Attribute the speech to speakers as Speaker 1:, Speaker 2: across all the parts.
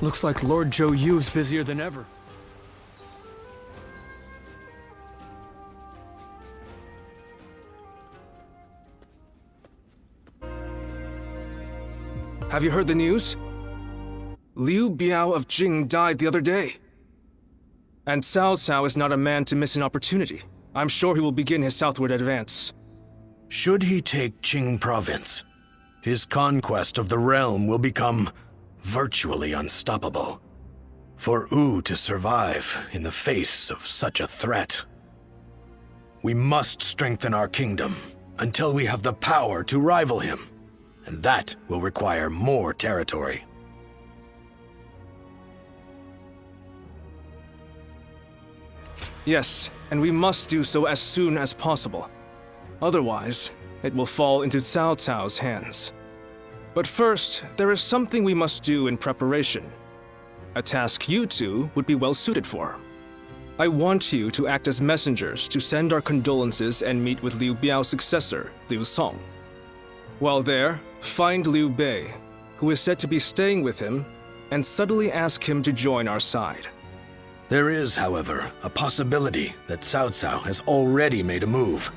Speaker 1: Looks like Lord Zhou Yu's busier than ever. Have you heard the news? Liu Biao of Jing died the other day. And Cao Cao is not a man to miss an opportunity. I'm sure he will begin his southward advance.
Speaker 2: Should he take Qing province, his conquest of the realm will become virtually unstoppable. For Wu to survive in the face of such a threat, we must strengthen our kingdom until we have the power to rival him, and that will require more territory.
Speaker 1: Yes, and we must do so as soon as possible. Otherwise, it will fall into Cao Cao's hands. But first, there is something we must do in preparation. A task you two would be well suited for. I want you to act as messengers to send our condolences and meet with Liu Biao's successor, Liu Song. While there, find Liu Bei, who is said to be staying with him, and subtly ask him to join our side.
Speaker 2: There is, however, a possibility that Cao Cao has already made a move.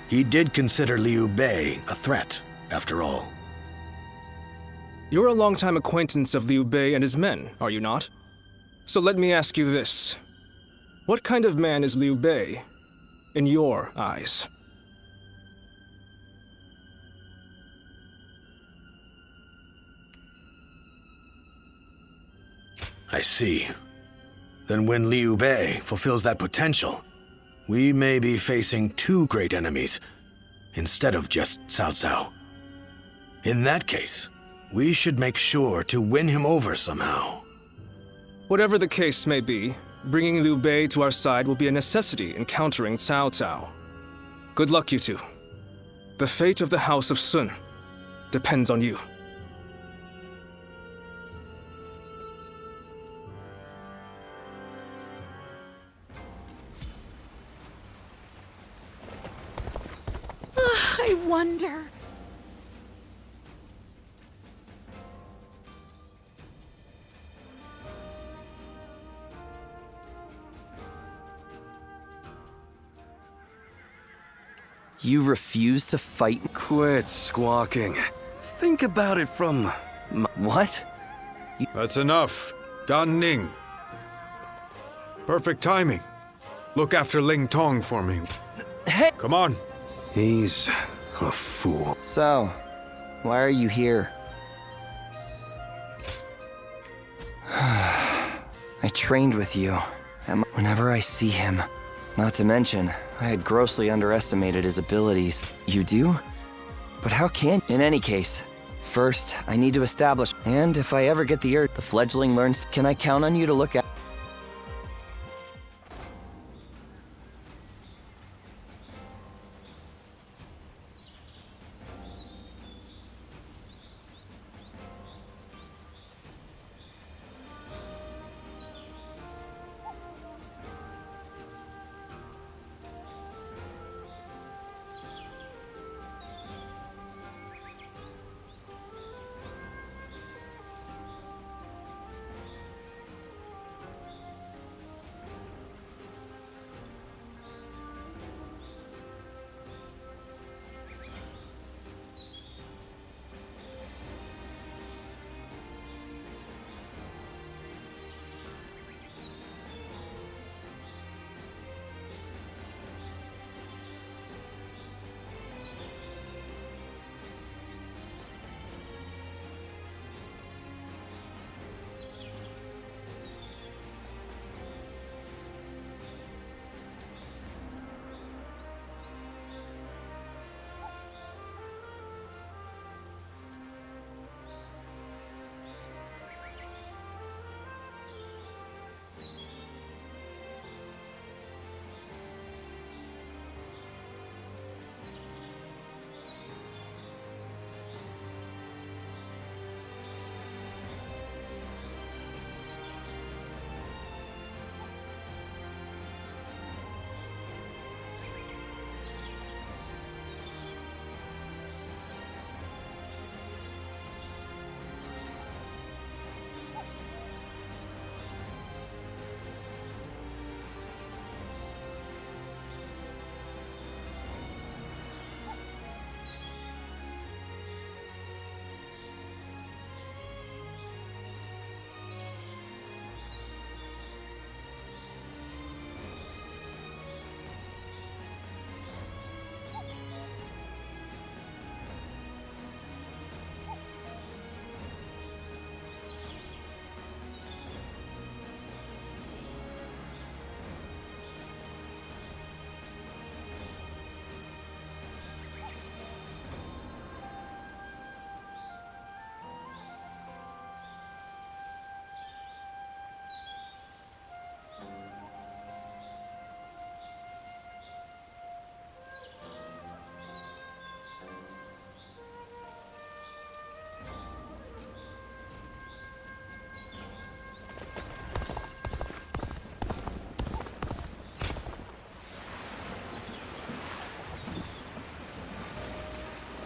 Speaker 2: He did consider Liu Bei a threat, after all.
Speaker 1: You're a longtime acquaintance of Liu Bei and his men, are you not? So let me ask you this. What kind of man is Liu Bei, in your eyes?
Speaker 2: I see. Then when Liu Bei fulfills that potential, we may be facing two great enemies, instead of just Cao Cao. In that case, we should make sure to win him over somehow.
Speaker 1: Whatever the case may be, bringing Liu Bei to our side will be a necessity in countering Cao Cao. Good luck, you two. The fate of the House of Sun depends on you.
Speaker 3: I wonder.
Speaker 4: You refuse to fight?
Speaker 5: Quit squawking. Think about it from...
Speaker 4: What?
Speaker 6: That's enough. Gan Ning. Perfect timing. Look after Ling Tong for me.
Speaker 4: Hey!
Speaker 6: Come on.
Speaker 5: He's a fool.
Speaker 4: So, why are you here? I trained with you, and whenever I see him, not to mention, I had grossly underestimated his abilities. You do? But how can... In any case, first, I need to establish, and if I ever get the urge, the fledgling learns, can I count on you to look at...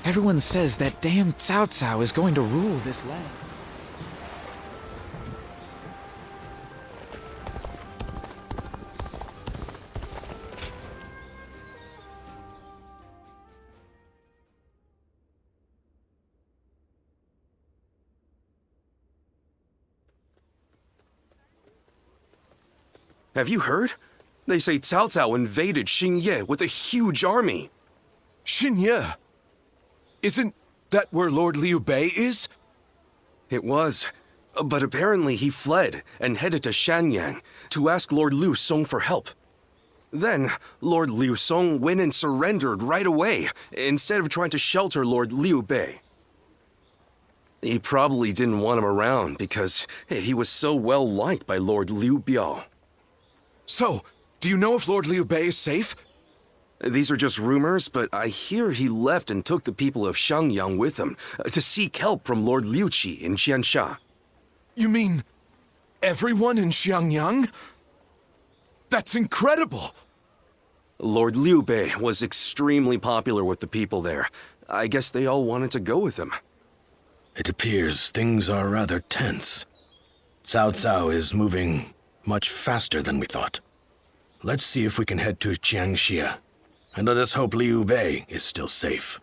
Speaker 3: Everyone says that damn Cao Cao is going to rule this land.
Speaker 7: Have you heard? They say Cao Cao invaded Xingye with a huge army.
Speaker 8: Xingye? Isn't that where Lord Liu Bei is?
Speaker 7: It was. But apparently he fled and headed to Shanyang to ask Lord Liu Song for help. Then, Lord Liu Song went and surrendered right away, instead of trying to shelter Lord Liu Bei. He probably didn't want him around because he was so well liked by Lord Liu Biao.
Speaker 8: So, do you know if Lord Liu Bei is safe?
Speaker 7: These are just rumors, but I hear he left and took the people of Xiangyang with him to seek help from Lord Liu Qi in Qiansha.
Speaker 8: You mean everyone in Xiangyang? That's incredible!
Speaker 7: Lord Liu Bei was extremely popular with the people there. I guess they all wanted to go with him.
Speaker 2: It appears things are rather tense. Cao Cao is moving much faster than we thought. Let's see if we can head to Jiangxia, and let us hope Liu Bei is still safe.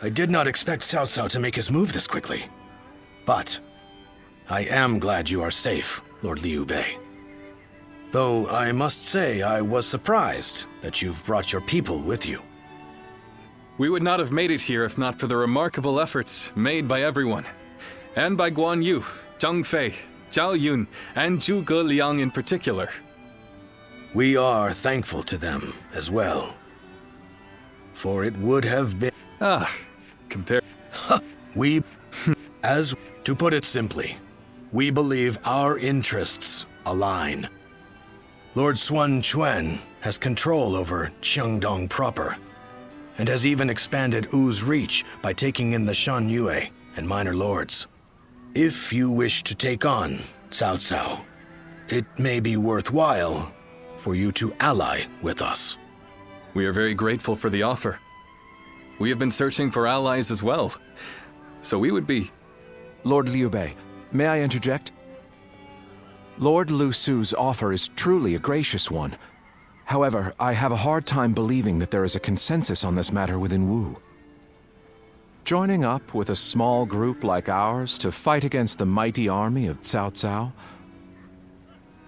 Speaker 2: I did not expect Cao Cao to make his move this quickly. But I am glad you are safe, Lord Liu Bei. Though I must say I was surprised that you've brought your people with you.
Speaker 1: We would not have made it here if not for the remarkable efforts made by everyone. And by Guan Yu, Zhang Fei, Zhao Yun, and Zhuge Liang in particular.
Speaker 2: We are thankful to them as well. For it would have been...
Speaker 1: Compare...
Speaker 2: To put it simply, we believe our interests align. Lord Sun Quan has control over Qiangdong proper, and has even expanded Wu's reach by taking in the Shan Yue and minor lords. If you wish to take on Cao Cao, it may be worthwhile for you to ally with us.
Speaker 1: We are very grateful for the offer. We have been searching for allies as well, so we would be...
Speaker 3: Lord Liu Bei, may I interject? Lord Lu Su's offer is truly a gracious one. However, I have a hard time believing that there is a consensus on this matter within Wu. Joining up with a small group like ours to fight against the mighty army of Cao Cao?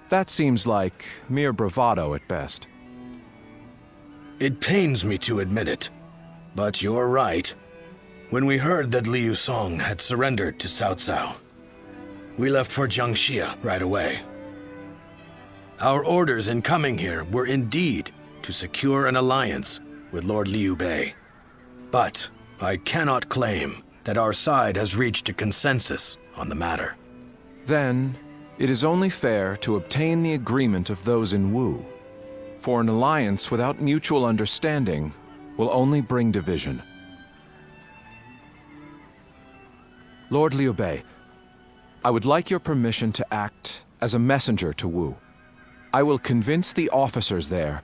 Speaker 3: That seems like mere bravado at best.
Speaker 2: It pains me to admit it, but you're right. When we heard that Liu Song had surrendered to Cao Cao, we left for Jiangxia right away. Our orders in coming here were indeed to secure an alliance with Lord Liu Bei. But I cannot claim that our side has reached a consensus on the matter.
Speaker 3: Then, it is only fair to obtain the agreement of those in Wu. For an alliance without mutual understanding will only bring division. Lord Liu Bei, I would like your permission to act as a messenger to Wu. I will convince the officers there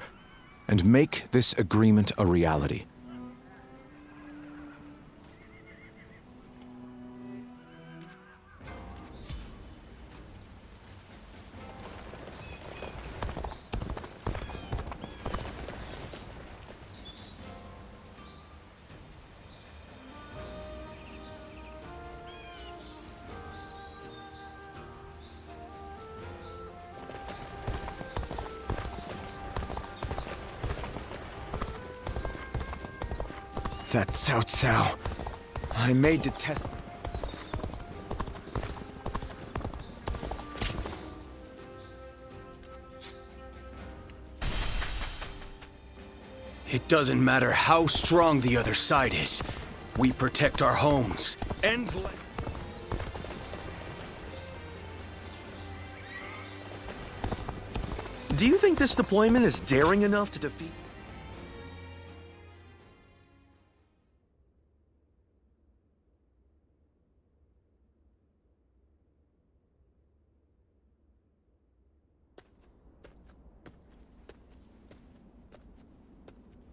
Speaker 3: and make this agreement a reality.
Speaker 8: That Cao Cao. I made to test...
Speaker 5: It doesn't matter how strong the other side is. We protect our homes and...
Speaker 7: Do you think this deployment is daring enough to defeat?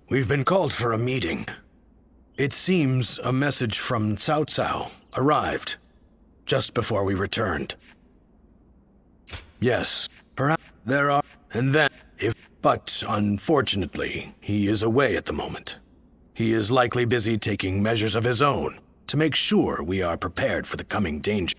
Speaker 2: We've been called for a meeting. It seems a message from Cao Cao arrived just before we returned. Yes, perhaps there are, and then but unfortunately, he is away at the moment. He is likely busy taking measures of his own to make sure we are prepared for the coming danger.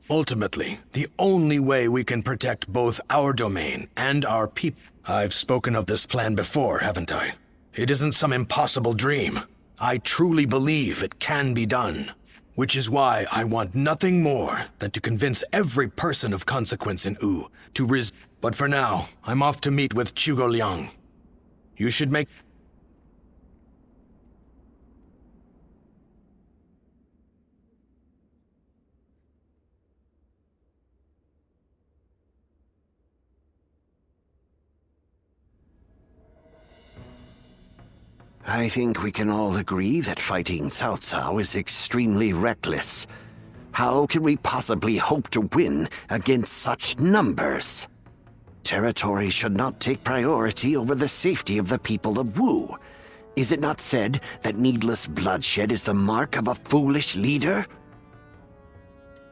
Speaker 2: Ultimately, the only way we can protect both our domain and our people. I've spoken of this plan before, haven't I? It isn't some impossible dream. I truly believe it can be done. Which is why I want nothing more than to convince every person of consequence in Wu to But for now, I'm off to meet with Zhuge Liang. You should make...
Speaker 9: I think we can all agree that fighting Cao Cao is extremely reckless. How can we possibly hope to win against such numbers? Territory should not take priority over the safety of the people of Wu. Is it not said that needless bloodshed is the mark of a foolish leader?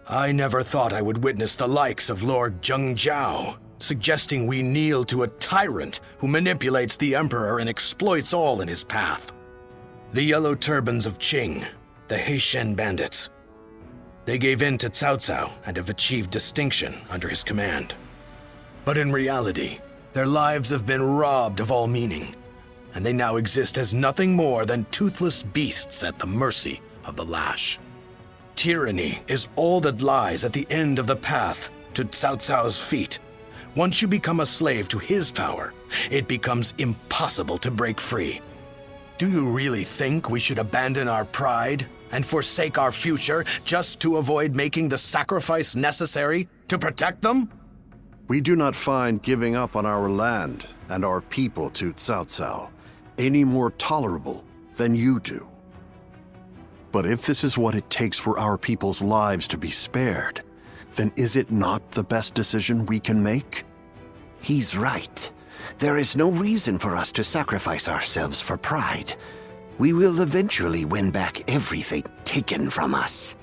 Speaker 2: I never thought I would witness the likes of Lord Zheng Jiao, suggesting we kneel to a tyrant who manipulates the Emperor and exploits all in his path. The Yellow Turbans of Qing, the Heishen bandits. They gave in to Cao Cao and have achieved distinction under his command. But in reality, their lives have been robbed of all meaning, and they now exist as nothing more than toothless beasts at the mercy of the lash. Tyranny is all that lies at the end of the path to Cao Cao's feet. Once you become a slave to his power, it becomes impossible to break free. Do you really think we should abandon our pride and forsake our future just to avoid making the sacrifice necessary to protect them?
Speaker 10: We do not find giving up on our land and our people to Cao Cao any more tolerable than you do. But if this is what it takes for our people's lives to be spared, then is it not the best decision we can make?
Speaker 9: He's right. There is no reason for us to sacrifice ourselves for pride. We will eventually win back everything taken from us.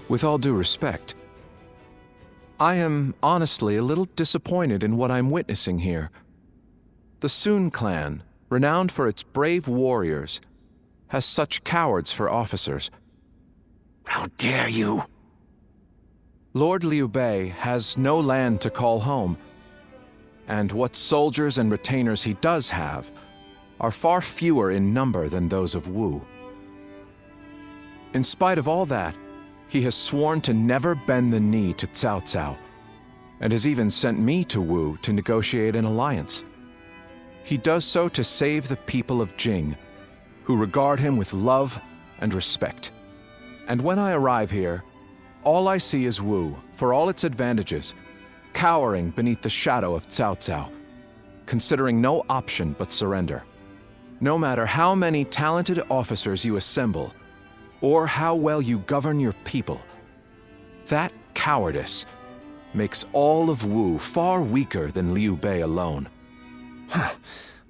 Speaker 3: With all due respect, I am honestly a little disappointed in what I'm witnessing here. The Sun clan, renowned for its brave warriors, has such cowards for officers.
Speaker 9: How dare you!
Speaker 3: Lord Liu Bei has no land to call home, and what soldiers and retainers he does have are far fewer in number than those of Wu. In spite of all that, he has sworn to never bend the knee to Cao Cao, and has even sent me to Wu to negotiate an alliance. He does so to save the people of Jing, who regard him with love and respect. And when I arrive here, all I see is Wu, for all its advantages, cowering beneath the shadow of Cao Cao, considering no option but surrender. No matter how many talented officers you assemble, or how well you govern your people, that cowardice makes all of Wu far weaker than Liu Bei alone.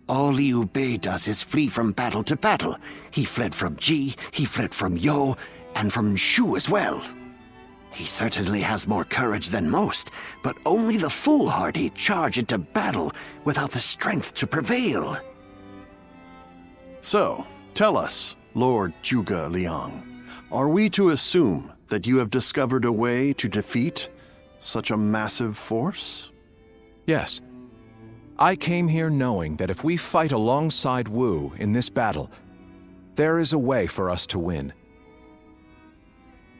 Speaker 9: All Liu Bei does is flee from battle to battle. He fled from Ji, he fled from You, and from Shu as well. He certainly has more courage than most, but only the foolhardy charge into battle without the strength to prevail.
Speaker 10: So, tell us, Lord Zhuge Liang, are we to assume that you have discovered a way to defeat such a massive force?
Speaker 3: Yes. I came here knowing that if we fight alongside Wu in this battle, there is a way for us to win.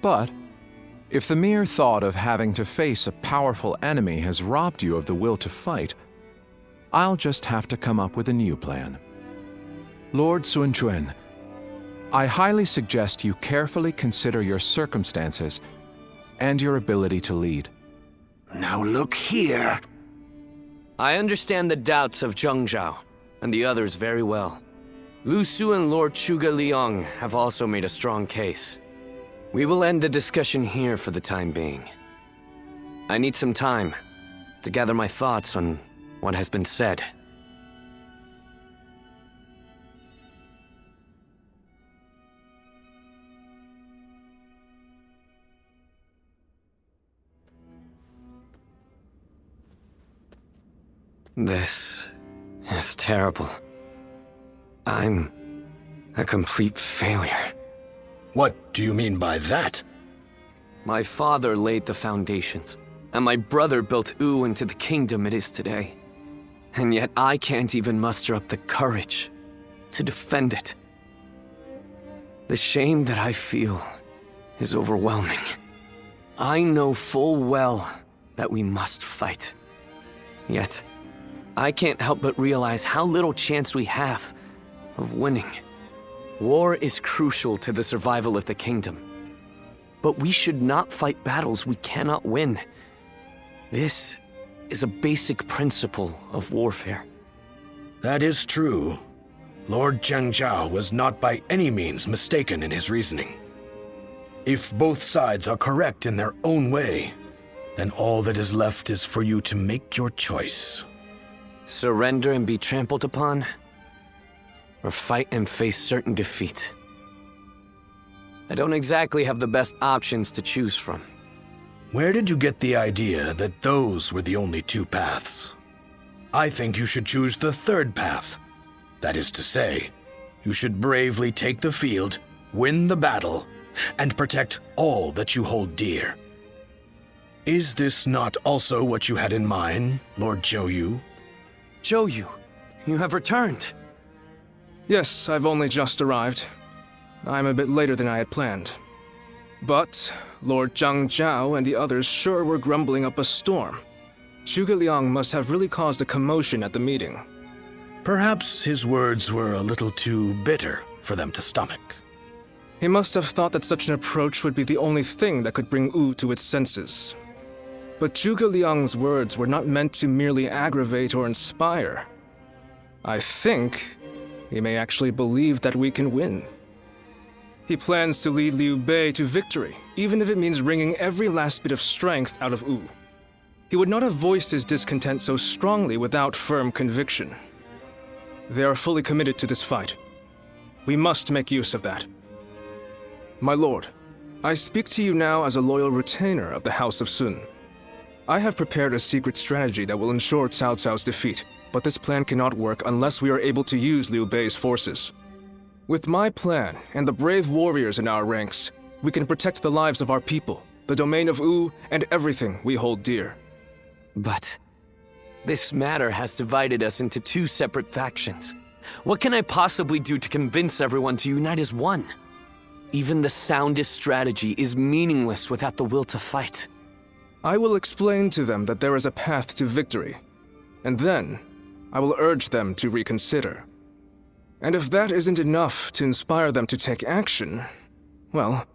Speaker 3: But if the mere thought of having to face a powerful enemy has robbed you of the will to fight, I'll just have to come up with a new plan. Lord Sun Quan, I highly suggest you carefully consider your circumstances and your ability to lead.
Speaker 9: Now look here.
Speaker 11: I understand the doubts of Zhengzhao and the others very well. Lu Su and Lord Zhuge Liang have also made a strong case. We will end the discussion here for the time being. I need some time to gather my thoughts on what has been said. This is terrible. I'm a complete failure.
Speaker 2: What do you mean by that?
Speaker 11: My father laid the foundations, and my brother built Wu into the kingdom it is today. And yet I can't even muster up the courage to defend it. The shame that I feel is overwhelming. I know full well that we must fight. Yet, I can't help but realize how little chance we have of winning. War is crucial to the survival of the kingdom. But we should not fight battles we cannot win. This is a basic principle of warfare.
Speaker 2: That is true. Lord Zhengzhao was not by any means mistaken in his reasoning. If both sides are correct in their own way, then all that is left is for you to make your choice.
Speaker 11: Surrender and be trampled upon, or fight and face certain defeat. I don't exactly have the best options to choose from.
Speaker 2: Where did you get the idea that those were the only two paths? I think you should choose the third path. That is to say, you should bravely take the field, win the battle, and protect all that you hold dear. Is this not also what you had in mind, Lord Zhou Yu?
Speaker 11: Zhou Yu, you have returned.
Speaker 1: Yes, I've only just arrived. I'm a bit later than I had planned. But Lord Zhengzhao and the others sure were grumbling up a storm. Zhuge Liang must have really caused a commotion at the meeting.
Speaker 2: Perhaps his words were a little too bitter for them to stomach.
Speaker 1: He must have thought that such an approach would be the only thing that could bring Wu to its senses. But Zhuge Liang's words were not meant to merely aggravate or inspire. I think he may actually believe that we can win. He plans to lead Liu Bei to victory, even if it means wringing every last bit of strength out of Wu. He would not have voiced his discontent so strongly without firm conviction. They are fully committed to this fight. We must make use of that. My lord, I speak to you now as a loyal retainer of the House of Sun. I have prepared a secret strategy that will ensure Cao Cao's defeat, but this plan cannot work unless we are able to use Liu Bei's forces. With my plan and the brave warriors in our ranks, we can protect the lives of our people, the domain of Wu, and everything we hold dear.
Speaker 11: But this matter has divided us into two separate factions. What can I possibly do to convince everyone to unite as one? Even the soundest strategy is meaningless without the will to fight.
Speaker 1: I will explain to them that there is a path to victory, and then I will urge them to reconsider. And if that isn't enough to inspire them to take action, well,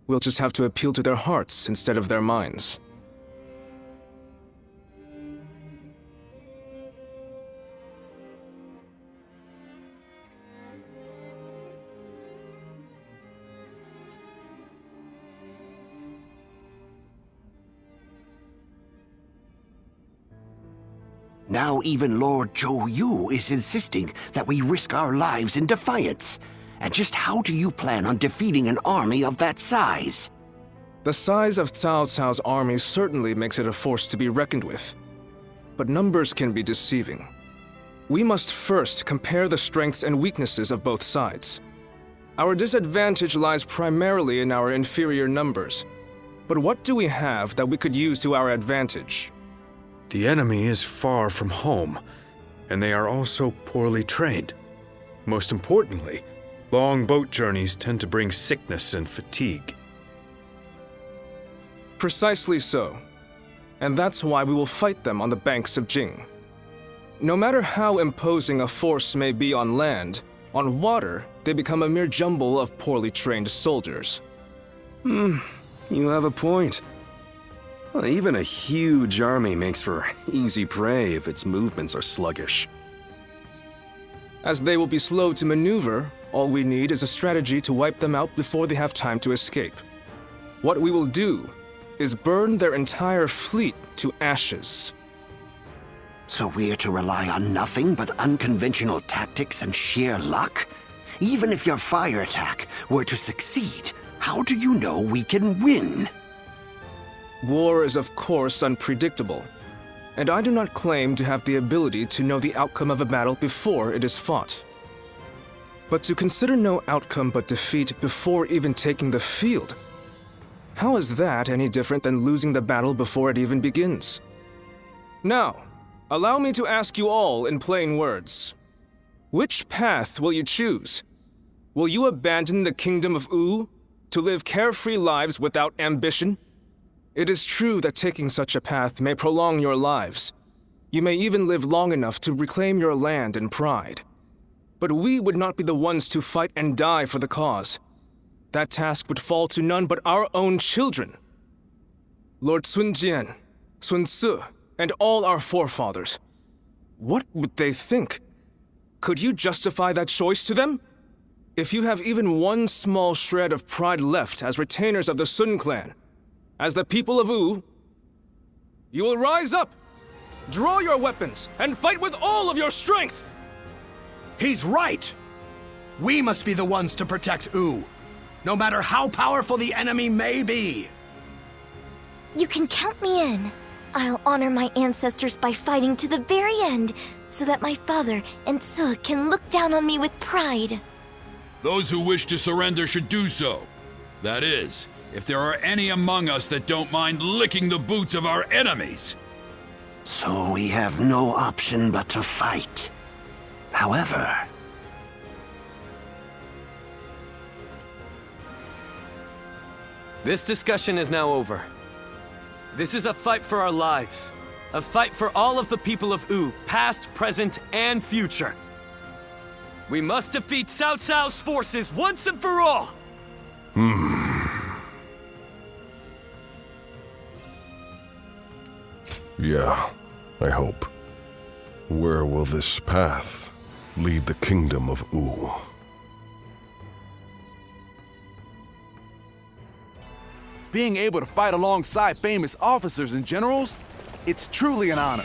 Speaker 1: we'll just have to appeal to their hearts instead of their minds.
Speaker 9: Now even Lord Zhou Yu is insisting that we risk our lives in defiance. And just how do you plan on defeating an army of that size?
Speaker 1: The size of Cao Cao's army certainly makes it a force to be reckoned with. But numbers can be deceiving. We must first compare the strengths and weaknesses of both sides. Our disadvantage lies primarily in our inferior numbers. But what do we have that we could use to our advantage?
Speaker 6: The enemy is far from home, and they are also poorly trained. Most importantly, long boat journeys tend to bring sickness and fatigue.
Speaker 1: Precisely so. And that's why we will fight them on the banks of Jing. No matter how imposing a force may be on land, on water, they become a mere jumble of poorly trained soldiers.
Speaker 7: You have a point. Well, even a huge army makes for easy prey if its movements are sluggish.
Speaker 1: As they will be slow to maneuver, all we need is a strategy to wipe them out before they have time to escape. What we will do is burn their entire fleet to ashes.
Speaker 9: So we're to rely on nothing but unconventional tactics and sheer luck? Even if your fire attack were to succeed, how do you know we can win?
Speaker 1: War is of course unpredictable, and I do not claim to have the ability to know the outcome of a battle before it is fought. But to consider no outcome but defeat before even taking the field, how is that any different than losing the battle before it even begins? Now, allow me to ask you all in plain words. Which path will you choose? Will you abandon the kingdom of U to live carefree lives without ambition? It is true that taking such a path may prolong your lives. You may even live long enough to reclaim your land and pride. But we would not be the ones to fight and die for the cause. That task would fall to none but our own children. Lord Sun Jian, Sun Ce, and all our forefathers. What would they think? Could you justify that choice to them? If you have even one small shred of pride left as retainers of the Sun clan, as the people of U, you will rise up, draw your weapons, and fight with all of your strength!
Speaker 2: He's right! We must be the ones to protect U, no matter how powerful the enemy may be!
Speaker 12: You can count me in. I'll honor my ancestors by fighting to the very end, so that my father and Ce can look down on me with pride.
Speaker 13: Those who wish to surrender should do so. That is, if there are any among us that don't mind licking the boots of our enemies.
Speaker 9: So we have no option but to fight. However,
Speaker 11: This discussion is now over. This is a fight for our lives. A fight for all of the people of U, past, present, and future. We must defeat Cao Cao's forces once and for all!
Speaker 14: Yeah, I hope. Where will this path lead the kingdom of U?
Speaker 8: Being able to fight alongside famous officers and generals, it's truly an honor.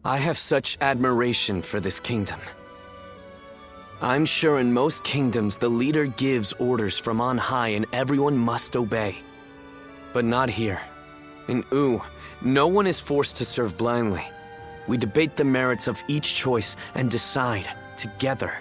Speaker 11: I have such admiration for this kingdom. I'm sure in most kingdoms the leader gives orders from on high and everyone must obey. But not here. In U, no one is forced to serve blindly. We debate the merits of each choice and decide together.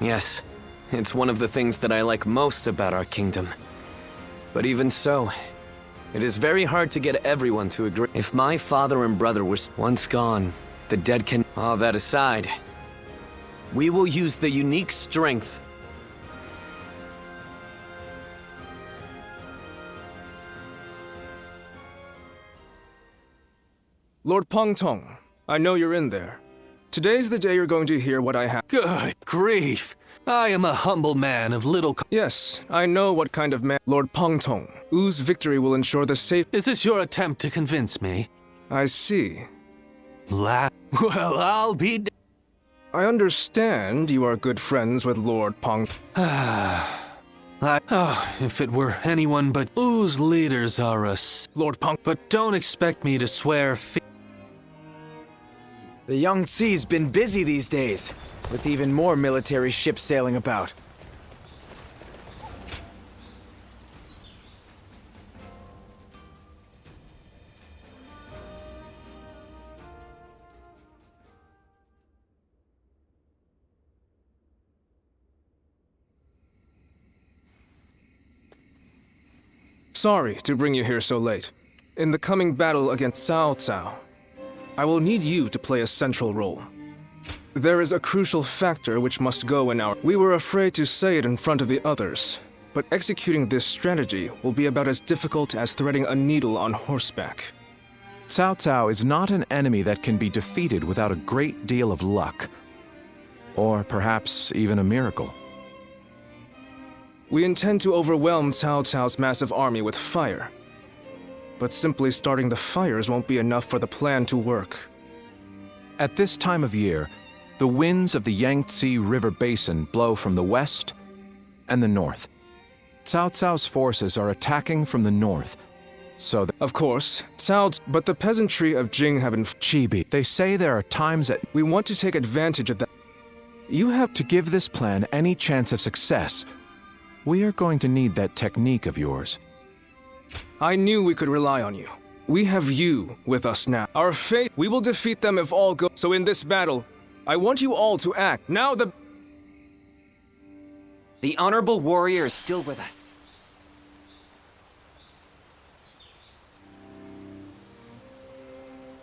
Speaker 11: Yes, it's one of the things that I like most about our kingdom. But even so, it is very hard to get everyone to agree. If my father and brother were once gone, the dead can... All that aside, we will use the unique strength
Speaker 1: Lord Pongtong, I know you're in there. Today's the day you're going to hear what I have.
Speaker 15: Good grief! I am a humble man of little.
Speaker 1: Yes, I know what kind of man. Lord Pongtong, U's victory will ensure the safe.
Speaker 15: Is this your attempt to convince me?
Speaker 1: I see.
Speaker 15: Well, I'll be.
Speaker 1: I understand you are good friends with Lord Pong.
Speaker 15: If it were anyone but U's leaders are
Speaker 1: Lord Pong.
Speaker 15: But don't expect me to swear.
Speaker 16: The Yangtze's been busy these days, with even more military ships sailing about.
Speaker 1: Sorry to bring you here so late. In the coming battle against Cao Cao, I will need you to play a central role. There is a crucial factor which must go in our... We were afraid to say it in front of the others, but executing this strategy will be about as difficult as threading a needle on horseback.
Speaker 3: Cao Cao is not an enemy that can be defeated without a great deal of luck. Or perhaps even a miracle.
Speaker 1: We intend to overwhelm Cao Cao's massive army with fire. But simply starting the fires won't be enough for the plan to work.
Speaker 3: At this time of year, the winds of the Yangtze River Basin blow from the west and the north. Cao Cao's forces are attacking from the north, so
Speaker 1: of course, but the peasantry of Jing have
Speaker 3: Chibi. They say there are times that
Speaker 1: we want to take advantage of that.
Speaker 3: You have to give this plan any chance of success. We are going to need that technique of yours.
Speaker 1: I knew we could rely on you. We have you with us now. Our fate, we will defeat them if all go. So in this battle, I want you all to act. Now the
Speaker 4: honorable warrior is still with us.